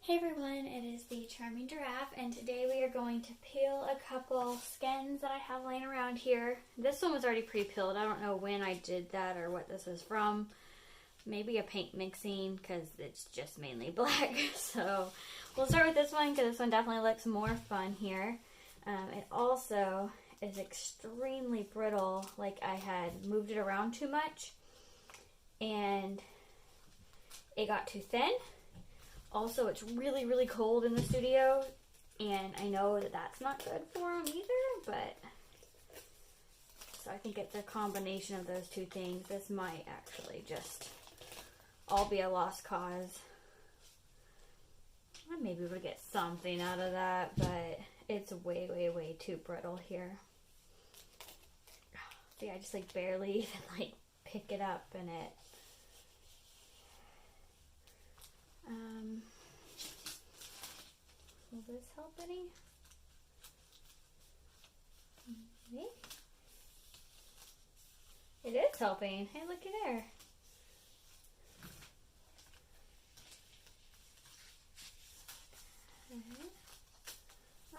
Hey everyone, it is the Charming Giraffe, and today we are going to peel a couple skins that I have laying around here. This one was already pre-peeled. I don't know when I did that or what this is from. Maybe a paint mixing because it's just mainly black. So we'll start with this one because this one definitely looks more fun here. It also is extremely brittle, like I had moved it around too much and it got too thin. Also, it's really, really cold in the studio, and I know that that's not good for them either, but so I think it's a combination of those two things. This might actually just all be a lost cause. I may be able to get something out of that, but it's way, way, way too brittle here. See, I just like barely even pick it up and it will this help any? Maybe? It is helping. Hey, looky there.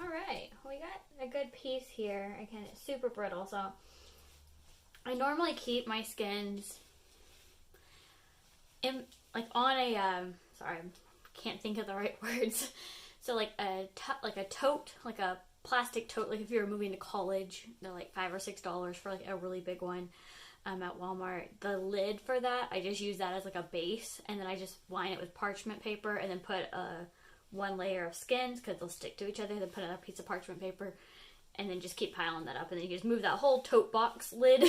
Alright, we got a good piece here. Again, it's super brittle, so I normally keep my skins in, on a, sorry, I can't think of the right words. So like a tote, like a plastic tote, like if you were moving to college, they're like $5 or $6 for like a really big one at Walmart. The lid for that, I just use that as like a base, and then I just line it with parchment paper and then put one layer of skins because they'll stick to each other, then put another piece of parchment paper, and then just keep piling that up, and then you just move that whole tote box lid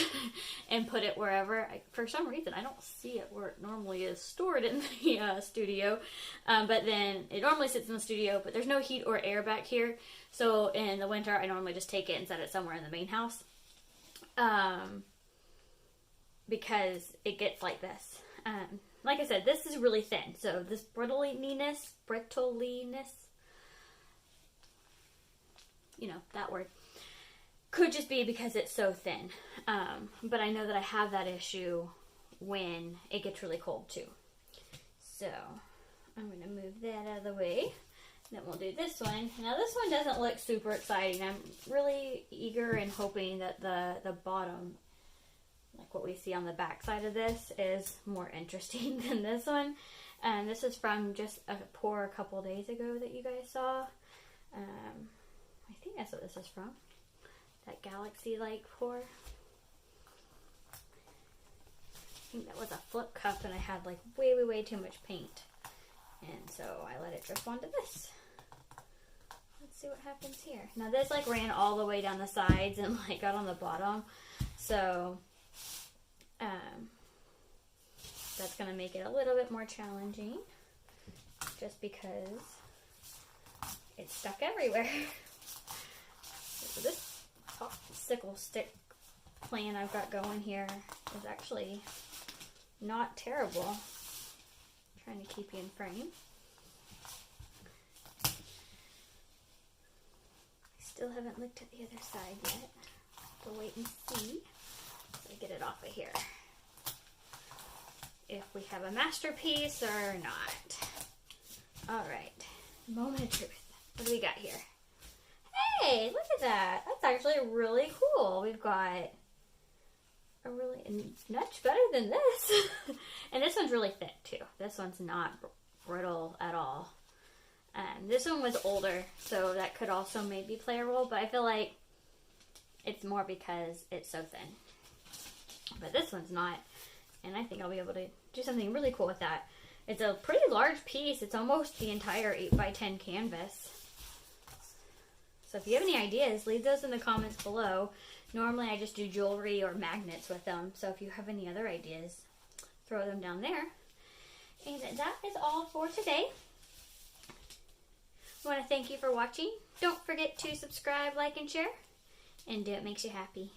and put it wherever. For some reason, I don't see it where it normally is stored in the studio, but then it normally sits in the studio, but there's no heat or air back here, so in the winter, I normally just take it and set it somewhere in the main house, because it gets like this. Like I said, this is really thin, so this brittliness, you know, that word, could just be because it's so thin. But I know that I have that issue when it gets really cold too. So I'm going to move that out of the way. Then we'll do this one. Now this one doesn't look super exciting. I'm really eager and hoping that the bottom, like what we see on the back side of this, is more interesting than this one. And this is from just a pour a couple days ago that you guys saw. I think that's what this is from. That galaxy-like pour. I think that was a flip cup and I had like way, way, way too much paint. And so I let it drip onto this. Let's see what happens here. Now this like ran all the way down the sides and like got on the bottom. So that's going to make it a little bit more challenging. Just because it's stuck everywhere. So this sickle stick plan I've got going here is actually not terrible. I'm trying to keep you in frame. I still haven't looked at the other side yet. We'll wait and see. So get it off of here. If we have a masterpiece or not. Alright, moment of truth. What do we got here? Hey, look at that. That's actually really cool. We've got a really, much better than this. And this one's really thick too. This one's not brittle at all. This one was older, so that could also maybe play a role, but I feel like it's more because it's so thin. But this one's not, and I think I'll be able to do something really cool with that. It's a pretty large piece. It's almost the entire 8x10 canvas. So if you have any ideas, leave those in the comments below. Normally I just do jewelry or magnets with them. So if you have any other ideas, throw them down there. And that is all for today. I want to thank you for watching. Don't forget to subscribe, like, and share. And do what makes you happy.